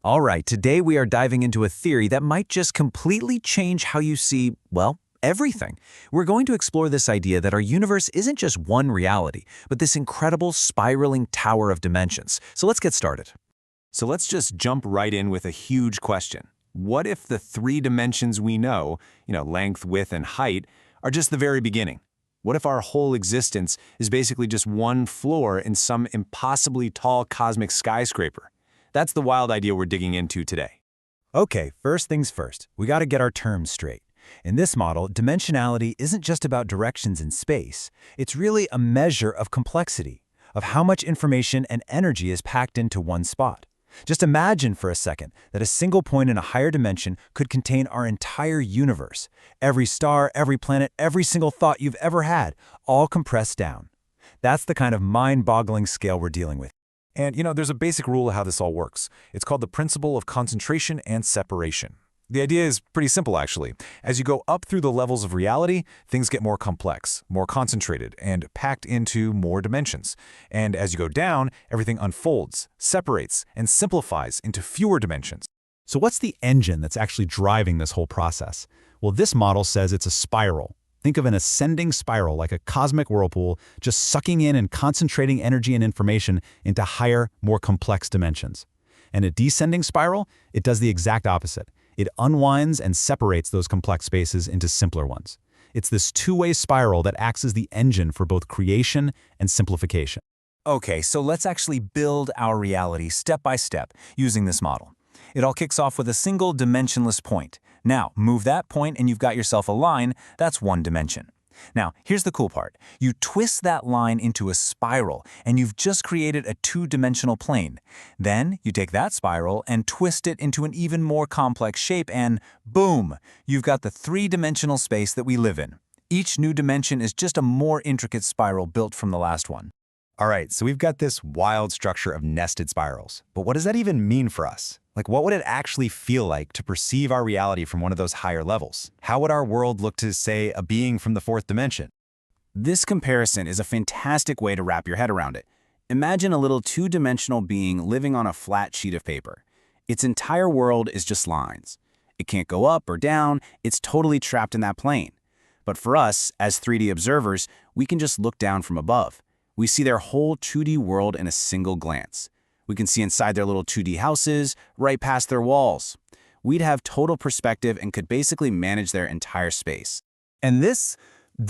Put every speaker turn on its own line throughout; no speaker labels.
All right, today we are diving into a theory that might just completely change how you see, well, everything. We're going to explore this idea that our universe isn't just one reality, but this incredible spiraling tower of dimensions. So let's get started. So let's just jump right in with a huge question. What if the three dimensions we know, length, width, and height, are just the very beginning? What if our whole existence is basically just one floor in some impossibly tall cosmic skyscraper? That's the wild idea we're digging into today.
Okay, first things first, we gotta get our terms straight. In this model, dimensionality isn't just about directions in space. It's really a measure of complexity, of how much information and energy is packed into one spot. Just imagine for a second that a single point in a higher dimension could contain our entire universe. Every star, every planet, every single thought you've ever had, all compressed down. That's the kind of mind-boggling scale we're dealing with.
And there's a basic rule of how this all works. It's called the principle of concentration and separation. The idea is pretty simple, actually. As you go up through the levels of reality, things get more complex, more concentrated, and packed into more dimensions. And as you go down, everything unfolds, separates, and simplifies into fewer dimensions.
So what's the engine that's actually driving this whole process? Well, this model says it's a spiral. Think of an ascending spiral like a cosmic whirlpool, just sucking in and concentrating energy and information into higher, more complex dimensions. And a descending spiral, it does the exact opposite. It unwinds and separates those complex spaces into simpler ones. It's this two-way spiral that acts as the engine for both creation and simplification.
Okay, so let's actually build our reality step by step using this model. It all kicks off with a single dimensionless point. Now, move that point and you've got yourself a line. That's one dimension. Now, here's the cool part. You twist that line into a spiral, and you've just created a two-dimensional plane. Then, you take that spiral and twist it into an even more complex shape, and boom! You've got the three-dimensional space that we live in. Each new dimension is just a more intricate spiral built from the last one.
All right, so we've got this wild structure of nested spirals. But what does that even mean for us? What would it actually feel like to perceive our reality from one of those higher levels? How would our world look to, say, a being from the fourth dimension?
This comparison is a fantastic way to wrap your head around it. Imagine a little two-dimensional being living on a flat sheet of paper. Its entire world is just lines. It can't go up or down, it's totally trapped in that plane. But for us, as 3D observers, we can just look down from above. We see their whole 2D world in a single glance. We can see inside their little 2D houses, right past their walls. We'd have total perspective and could basically manage their entire space.
And this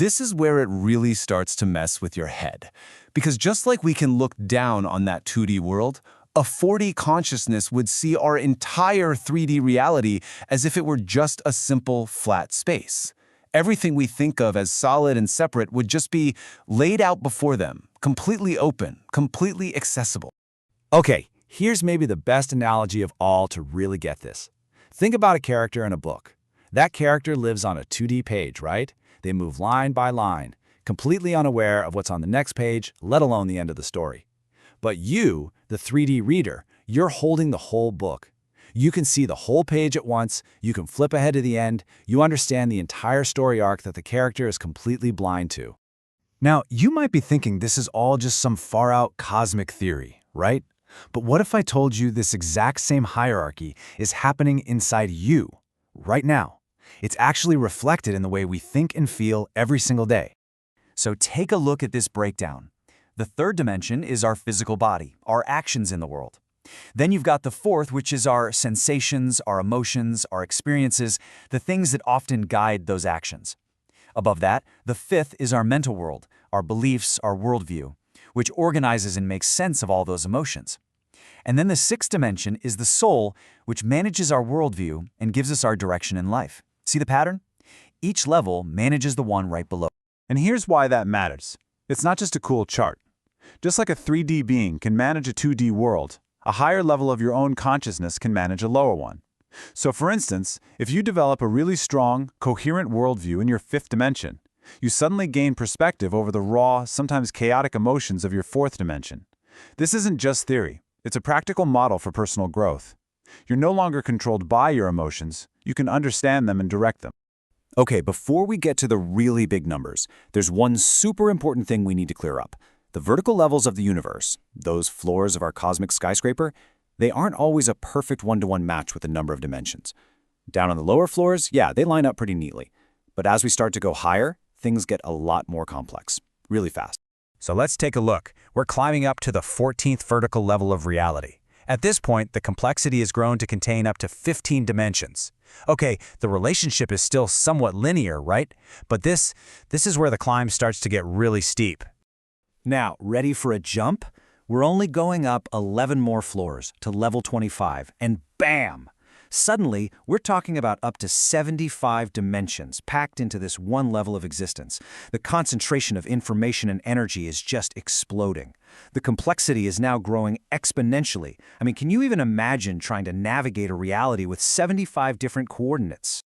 is where it really starts to mess with your head. Because just like we can look down on that 2D world, a 4D consciousness would see our entire 3D reality as if it were just a simple, flat space. Everything we think of as solid and separate would just be laid out before them, completely open, completely accessible.
Okay, here's maybe the best analogy of all to really get this. Think about a character in a book. That character lives on a 2D page, right? They move line by line, completely unaware of what's on the next page, let alone the end of the story. But you, the 3D reader, you're holding the whole book. You can see the whole page at once, you can flip ahead to the end, you understand the entire story arc that the character is completely blind to.
Now, you might be thinking this is all just some far-out cosmic theory, right? But what if I told you this exact same hierarchy is happening inside you, right now? It's actually reflected in the way we think and feel every single day.
So take a look at this breakdown. The third dimension is our physical body, our actions in the world. Then you've got the fourth, which is our sensations, our emotions, our experiences, the things that often guide those actions. Above that, the fifth is our mental world, our beliefs, our worldview, which organizes and makes sense of all those emotions. And then the sixth dimension is the soul, which manages our worldview and gives us our direction in life. See the pattern? Each level manages the one right below.
And here's why that matters. It's not just a cool chart. Just like a 3D being can manage a 2D world, a higher level of your own consciousness can manage a lower one. So for instance, if you develop a really strong, coherent worldview in your fifth dimension, you suddenly gain perspective over the raw, sometimes chaotic emotions of your fourth dimension. This isn't just theory. It's a practical model for personal growth. You're no longer controlled by your emotions. You can understand them and direct them.
Okay, before we get to the really big numbers, there's one super important thing we need to clear up. The vertical levels of the universe, those floors of our cosmic skyscraper,
they aren't always a perfect one-to-one match with the number of dimensions. Down on the lower floors, yeah, they line up pretty neatly. But as we start to go higher, things get a lot more complex, really fast.
So let's take a look. We're climbing up to the 14th vertical level of reality. At this point, the complexity has grown to contain up to 15 dimensions. Okay, the relationship is still somewhat linear, right? But this is where the climb starts to get really steep.
Now, ready for a jump? We're only going up 11 more floors to level 25, and bam! Suddenly, we're talking about up to 75 dimensions packed into this one level of existence. The concentration of information and energy is just exploding. The complexity is now growing exponentially. I mean, can you even imagine trying to navigate a reality with 75 different coordinates?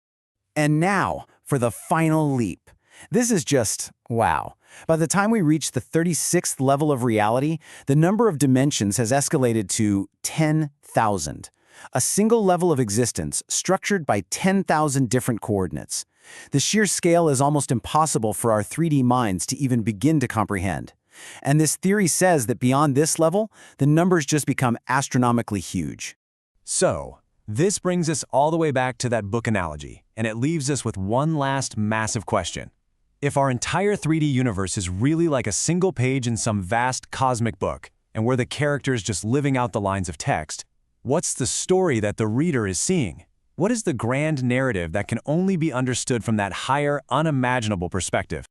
And now, for the final leap. This is just, wow. By the time we reach the 36th level of reality, the number of dimensions has escalated to 10,000. A single level of existence structured by 10,000 different coordinates. The sheer scale is almost impossible for our 3D minds to even begin to comprehend. And this theory says that beyond this level, the numbers just become astronomically huge.
So, this brings us all the way back to that book analogy, and it leaves us with one last massive question. If our entire 3D universe is really like a single page in some vast cosmic book, and we're the characters just living out the lines of text, what's the story that the reader is seeing? What is the grand narrative that can only be understood from that higher, unimaginable perspective?